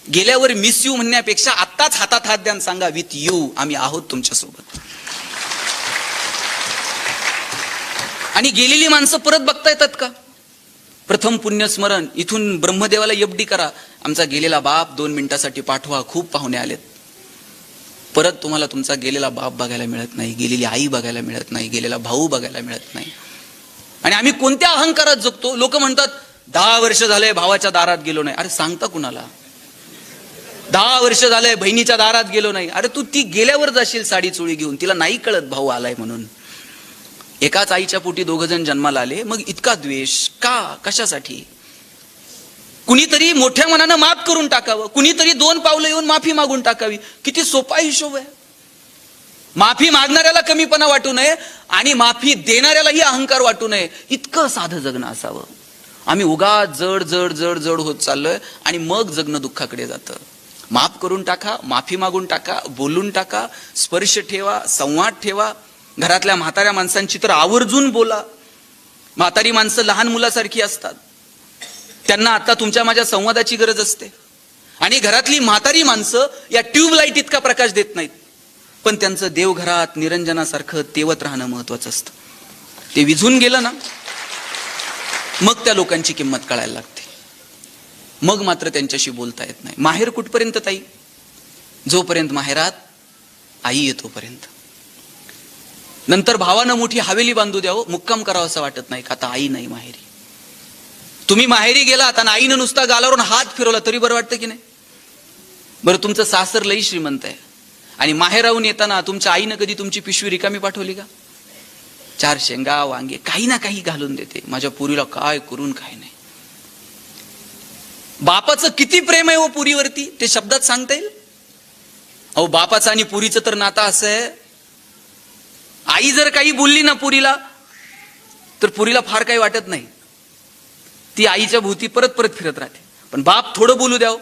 गेल्यावर मिस यू म्हणण्यापेक्षा आत्ताच हातात हात द्या सांगा विथ यू, आम्ही आहोत तुमच्यासोबत. आणि गेलेली माणसं परत बघता येतात का? प्रथम पुण्यस्मरण, इथून ब्रह्मदेवाला एफडी करा, आमचा गेलेला बाप 2 मिनिटासाठी पाठवा, खूप पाहुणे आलेत. परत तुम्हाला तुमचा गेलेला बाप बघायला मिळत नाही, गेलेली आई बघायला मिळत नाही, गेलेला भाऊ बघायला मिळत नाही. आणि आम्ही कोणत्या अहंकारात जगतो? लोक म्हणतात 10 वर्ष झाले भावाच्या दारात गेलो नाही. अरे सांगता कुणाला? 10 वर्ष झाले बहिणीच्या दारात गेलो नाही. अरे तू ती गेल्यावर जाशील साडी चोळी घेऊन, तिला नाही कळत भाऊ आलाय म्हणून. एकाच आईच्या पोटी 2 जण जन्माला आले, मग इतका द्वेष का? कशासाठी? कुणीतरी मोठ्या मनानं माफ करून टाकावं, कुणीतरी 2 पावलं येऊन माफी मागून टाकावी. किती सोपा हिशोब आहे. माफी मागणाऱ्याला कमीपणा वाटू नये आणि माफी देणाऱ्यालाही अहंकार वाटू नये, इतकं साधं जगणं असावं. आम्ही उगाच जड जड जड जड होत चाललोय आणि मग जगणं दुःखाकडे जातं. माफ करून टाका, माफी मागून टाका, बोलून टाका, स्पर्श ठेवा, संवाद ठेवा. घरातल्या म्हाताऱ्या माणसांची तर आवर्जून बोला. म्हातारी माणसं लहान मुलासारखी असतात, त्यांना आता तुमच्या माझ्या संवादाची गरज असते. आणि घरातली म्हातारी माणसं या ट्यूबलाईट इतका प्रकाश देत नाहीत, पण त्यांचं देवघरात निरंजनासारखं तेवत राहणं महत्वाचं असतं. ते विझून गेलं ना मग त्या लोकांची किंमत कळायला लागते. मग मात्र त्यांच्याशी बोलता येत नाही. माहेर कुठपर्यंत ताई? जोपर्यंत माहेरात आई येतोपर्यंत. नंतर भावानं मोठी हवेली बांधू द्यावं, मुक्काम करावं असं वाटत नाही का? आता आई नाही माहेरी. तुम्ही माहेरी गेलात आणि आईनं नुसता गालावरून हात फिरवला तरी बरं वाटतं की नाही? बरं तुमचं सासर लई श्रीमंत आहे आणि माहेराहून येताना तुमच्या आईनं कधी तुमची पिशवी रिकामी पाठवली का? 4 शेंगा वांगे काही ना काही घालून देते. माझ्या पुरीला काय करून काय नाही. बापाचं किती प्रेम आहे हो पुरीवरती ते शब्दात सांगता येईल? अहो बापाचं आणि पुरीचं तर नातं असं आहे, आई जर काही बोलली ना पुरीला तर पुरीला फार काही वाटत नाही, ती आईच्या भोवती परत परत फिरत राहते. पण बाप थोडं बोलू द्याव.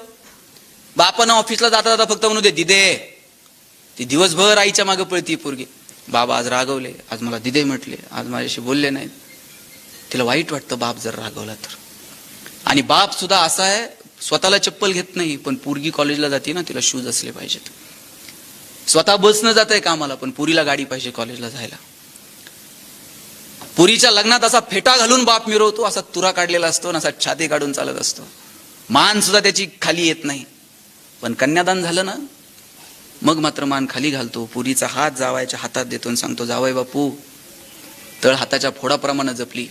बापानं ऑफिसला जाता जाता फक्त म्हणू दे दिदे, ती दिवसभर आईच्या मागे पळती पोरगी. बाबा आज रागवले, आज मला दिदे म्हटले, आज माझ्याशी बोलले नाहीत. तिला वाईट वाटतं बाप जर रागवला तर. आणि बाप सुद्धा असा आहे, स्वतःला चप्पल घेत नाही पण पोरगी कॉलेजला जाते ना तिला शूज असले पाहिजेत. स्वतः बसनं जात आहे कामाला पण पुरीला गाडी पाहिजे कॉलेजला जायला. पुरीच्या लग्नात असा फेटा घालून बाप मिरवतो, असा तुरा काढलेला असतो ना, असा छाती काढून चालत असतो, मान सुद्धा त्याची खाली येत नाही. पण कन्यादान झालं ना, मग मात्र मान खाली घालतो, पुरीचा हात जावयाच्या हातात देतो आणि सांगतो, जावई बापू तळ हाताच्या फोडाप्रमाणे जपली,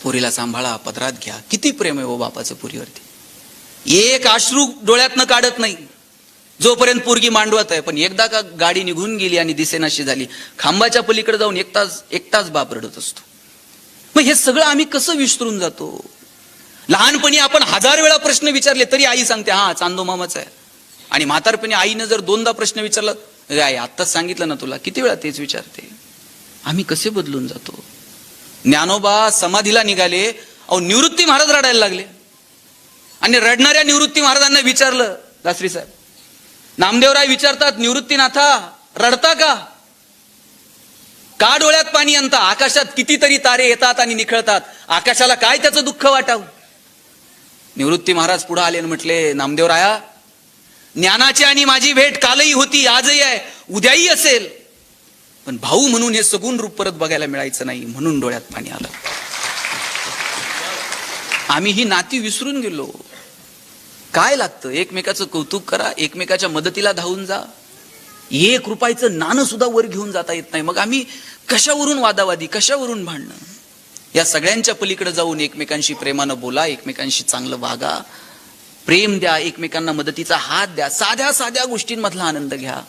पुरीला सांभाळा, पदरात घ्या. किती प्रेम आहे हो बापाचं पुरीवरती. एक अश्रू डोळ्यातनं काढत नाही जोपर्यंत पोरगी मांडवत आहे. पण एकदा का गाडी निघून गेली आणि दिसेनाशी झाली, खांबाच्या पलीकडे जाऊन एक तास बाप रडत असतो. मग हे सगळं आम्ही कसं विसरून जातो. लहानपणी आपण 1000 वेळा प्रश्न विचारले तरी आई सांगते हा चांदो मामाचा आहे. आणि म्हातारपणी आईनं जर 2दा प्रश्न विचारला, आई आत्ताच सांगितलं ना तुला, किती वेळा तेच विचारते. आम्ही कसे बदलून जातो. ज्ञानोबा समाधीला निघाले, अहो निवृत्ती महाराज रडायला लागले. आणि रडणाऱ्या निवृत्ती महाराजांना विचारलं, दासरी साहेब, नामदेवराय विचारतात, निवृत्तीनाथा रडता का? का डोळ्यात पाणी आणता? आकाशात कितीतरी तारे येतात आणि निखळतात, आकाशाला काय त्याचं दुःख वाटावं? निवृत्ती महाराज पुढे आले आणि म्हटले, नामदेवराया, ज्ञानाची आणि माझी भेट कालही होती, आजही आहे, उद्याही असेल, पण भाऊ म्हणून हे सगुण रूप परत बघायला मिळायचं नाही, म्हणून डोळ्यात पाणी आलं. आम्ही ही नाती विसरून गेलो. काय लागतं? एकमेकाचं कौतुक करा, एकमेकाच्या मदतीला धावून जा. 1 रुपयाचं नाणं सुद्धा वर घेऊन जाता येत नाही. मग आम्ही कशावरून वादावादी, कशावरून भांडणं? या सगळ्यांच्या पलीकडे जाऊन एकमेकांशी प्रेमानं बोला, एकमेकांशी चांगलं वागा, प्रेम द्या, एकमेकांना मदतीचा हात द्या, साध्या साध्या गोष्टींमधला आनंद घ्या.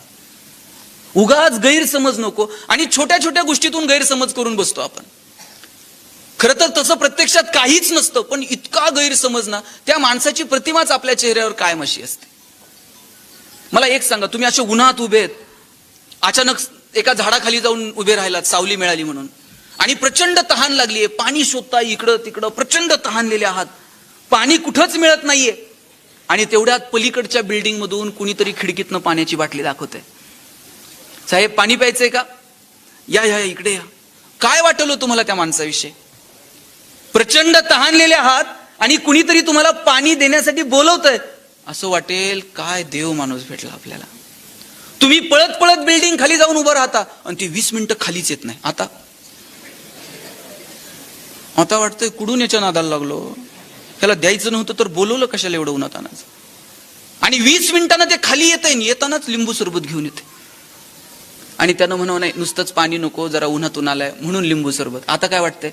उगाच गैरसमज नको. आणि छोट्या छोट्या गोष्टीतून गैरसमज करून बसतो आपण. खरं तर तसं प्रत्यक्षात काहीच नसतं, पण इतका गैरसमज ना, त्या माणसाची प्रतिमाच आपल्या चेहऱ्यावर कायम अशी असते. मला एक सांगा, तुम्ही असे उन्हात उभे आहेत, अचानक एका झाडाखाली जाऊन उभे राहिलात, सावली मिळाली म्हणून, आणि प्रचंड तहान लागलीये, पाणी शोधता इकडं तिकडं, प्रचंड तहानलेले आहात, पाणी कुठंच मिळत नाहीये, आणि तेवढ्यात पलीकडच्या बिल्डिंग मधून कुणीतरी खिडकीतनं पाण्याची बाटली दाखवतंय. साहेब पाणी प्यायचंय का? या या इकडे या. काय वाटलं तुम्हाला त्या माणसाविषयी? प्रचंड तहानलेले आहात आणि कुणीतरी तुम्हाला पाणी देण्यासाठी बोलवतंय, असं वाटेल काय देव माणूस भेटला आपल्याला. तुम्ही पळत पळत बिल्डिंग खाली जाऊन उभं राहता आणि ती 20 मिनिटं खालीच येत नाही. आता वाटतंय कुठून याच्या नादाला लागलो, त्याला द्यायचं नव्हतं तर बोलवलं कशाला एवढं उन्हातानाच. आणि 20 मिनिटांना ते खाली येत आहे, येतानाच लिंबू सरबत घेऊन येते. आणि त्यानं म्हणावं नाही नुसतंच पाणी नको, जरा उन्हातून आलाय म्हणून लिंबू सरबत. आता काय वाटतंय?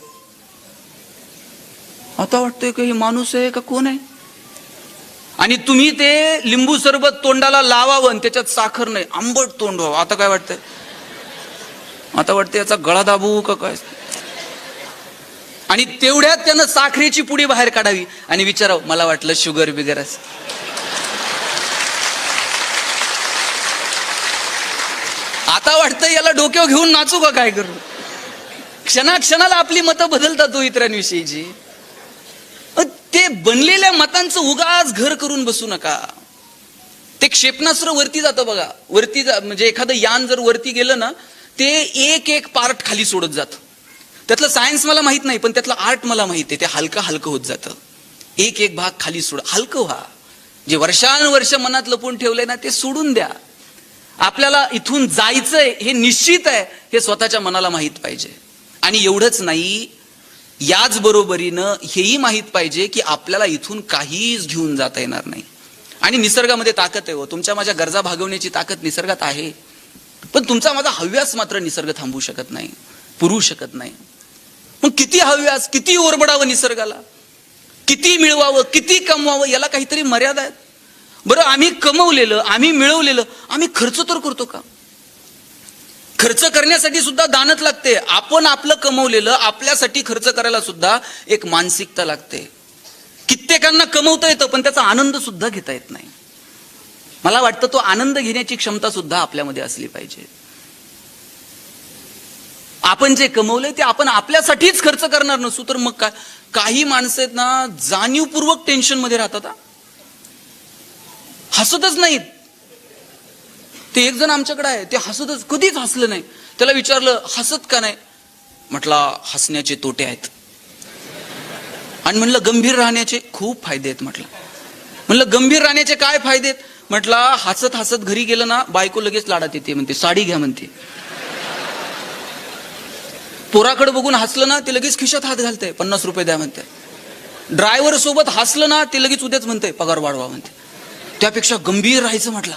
आता वाटतंय का हे माणूस आहे का कोण आहे? आणि तुम्ही ते लिंबू सरबत तोंडाला लावावं आणि त्याच्यात साखर नाही, आंबट तोंड व्हावं. आता काय वाटतंय? आता वाटतंय याचा गळा दाबू का काय. आणि तेवढ्यात त्यानं साखरेची पुडी बाहेर काढावी आणि विचारावं, मला वाटलं शुगर बिगर असं. आता वाटतं याला डोक्यावर घेऊन नाचू का काय करू. क्षणाक्षणाला आपली मतं बदलतात हो इतरांविषयीची. ते बनलेल्या मतांचं उगाच घर करून बसू नका. ते क्षेपणास्त्र वरती जातं बघा, वरती म्हणजे एखादं यान जर वरती गेलं ना, ते एक पार्ट खाली सोडत जातं. त्यातलं सायन्स मला माहित नाही, पण त्यातलं आर्ट मला माहित आहे. ते हलकं होत जातं, एक भाग खाली सोड, हलकं व्हा. जे वर्षानुवर्ष मनात लपून ठेवलंय ना, ते सोडून द्या. आपल्याला इथून जायचंय हे निश्चित आहे, हे स्वतःच्या मनाला माहित पाहिजे. आणि एवढंच नाही, याच बरोबरीनं हेही माहित पाहिजे की आपल्याला इथून काहीच घेऊन जाता येणार नाही. आणि निसर्गामध्ये ताकद आहे हो, तुमच्या माझ्या गरजा भागवण्याची ताकद निसर्गात आहे. पण तुमचा माझा हव्यास मात्र निसर्ग थांबवू शकत नाही, पुरवू शकत नाही. मग किती हव्यास, किती ओरबडावं निसर्गाला, किती मिळवावं, किती कमवावं, याला काहीतरी मर्यादा आहेत. बरं आम्ही कमवलेलं, आम्ही मिळवलेलं, आम्ही खर्च तर करतो का? खर्च करण्यासाठी सुद्धा दानत लागते. आपण आपलं कमवलेलं आपल्यासाठी खर्च करायला सुद्धा एक मानसिकता लागते. कित्येकांना कमवता येतं पण त्याचा आनंद सुद्धा घेता येत नाही. मला वाटतं तो आनंद घेण्याची क्षमता सुद्धा आपल्यामध्ये असली पाहिजे. आपण जे कमवलंय ते आपण आपल्यासाठीच खर्च करणार नसू तर मग काय. काही माणसं आहेत ना, जाणीवपूर्वक टेन्शन मध्ये राहतात, हसतच नाहीत. ते एक जण आमच्याकडे आहे, ते हसतच, कधीच हसलं नाही. त्याला विचारलं हसत का नाही, म्हटलं हसण्याचे तोटे आहेत. आणि म्हणलं गंभीर राहण्याचे खूप फायदे आहेत. म्हणलं गंभीर राहण्याचे काय फायदे आहेत? म्हटलं हसत हसत घरी गेलं ना, बायको लगेच लाडात येते, म्हणते साडी घ्या म्हणते. पोराकडे बघून हसलं ना ते लगेच खिशात हात घालतंय, 50 रुपये द्या म्हणते. ड्रायव्हर सोबत हसलं ना ते लगेच उद्याच म्हणतंय पगार वाढवा म्हणते. त्यापेक्षा गंभीर राहायचं म्हटलं.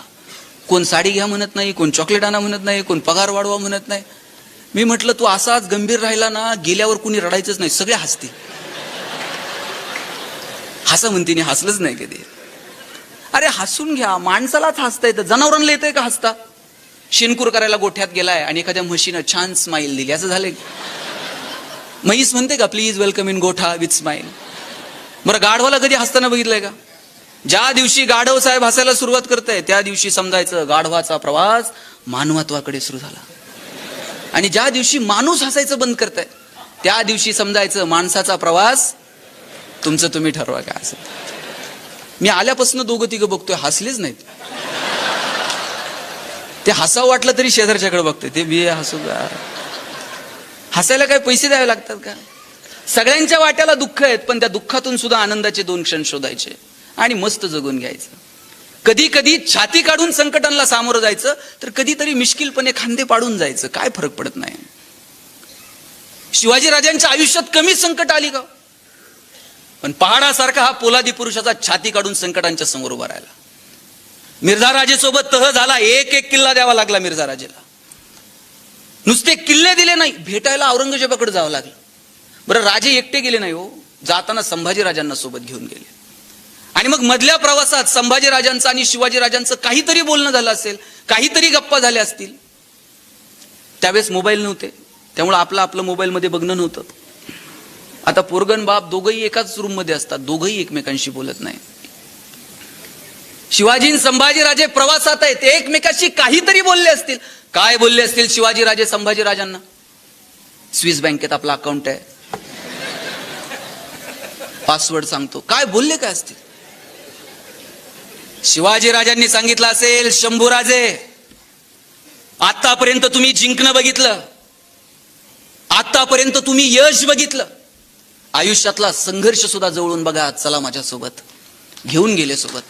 कोण साडी घ्या म्हणत नाही, कोण चॉकलेट आणा म्हणत नाही, कोण पगार वाढवा म्हणत नाही. मी म्हटलं तू असाच गंभीर राहिला ना, गेल्यावर कुणी रडायचंच नाही, सगळे हसतील. हसा म्हणते, हसलंच नाही कधी. अरे हसून घ्या, माणसालाच हसता येतं, जनावरांना येतंय का हसता? शेणकूर करायला गोठ्यात गेलाय आणि एखाद्या म्हशीनं छान स्माईल दिली, असं झालंय? म्हैस म्हणते का प्लीज वेलकम इन गोठा विथ स्माईल? बरं गाढवाला कधी हसताना बघितलंय का? ज्या दिवशी गाढव साहेब हसायला सुरुवात करताय त्या दिवशी समजायचं गाढवाचा प्रवास मानवत्वाकडे सुरू झाला. आणि ज्या दिवशी माणूस हसायचं बंद करताय त्या दिवशी समजायचं माणसाचा प्रवास तुमचं तुम्ही ठरवा काय असं. मी आल्यापासून दोघं तिघं बघतोय, हसलेच नाहीत. ते हसावं वाटलं तरी शेजारच्याकडे बघतोय, ते बी हसू का? हसायला काय पैसे द्यावे लागतात का? सगळ्यांच्या वाट्याला दुःख आहेत, पण त्या दुःखातून सुद्धा आनंदाचे 2 क्षण शोधायचे आणि मस्त जगून घ्यायचं. कधी कधी छाती काढून संकटांना सामोरं जायचं, तर कधीतरी मिश्किलपणे खांदे पाडून जायचं, काय फरक पडत नाही. शिवाजी राजांच्या आयुष्यात कमी संकट आली का? पण पहाडासारखा हा पोलादी पुरुषाचा छाती काढून संकटांच्या समोर उभा राहिला. मिर्झा राजेसोबत तह झाला, एक किल्ला द्यावा लागला मिर्झा राजेला. नुसते किल्ले दिले नाही, भेटायला औरंगजेबाकडे जावं लागलं. बरं राजे एकटे गेले नाही हो, जाताना संभाजी राजांना सोबत घेऊन गेले. आणि मग मधल्या प्रवासात संभाजी राजांचं आणि शिवाजी राजांचं काहीतरी बोलणं झालं असेल, काहीतरी गप्पा झाल्या असतील. त्यावेळेस मोबाईल नव्हते, त्यामुळे आपलं मोबाईलमध्ये बघणं नव्हतं. आता पोरगण बाप दोघंही एकाच रूम मध्ये असतात, दोघंही एकमेकांशी बोलत नाही. शिवाजी संभाजी राजे प्रवासात आहेत, एकमेकांशी काहीतरी बोलले असतील. काय बोलले असतील शिवाजी राजे संभाजी राजांना? स्विस बँकेत आपला अकाउंट आहे, पासवर्ड सांगतो, काय बोलले काय असतील? शिवाजी राजांनी सांगितलं असेल, शंभूराजे आतापर्यंत तुम्ही जिंकणं बघितलं, आतापर्यंत तुम्ही यश बघितलं, आयुष्यातला संघर्ष सुद्धा जवळून बघा, चला माझ्यासोबत. घेऊन गेले सोबत.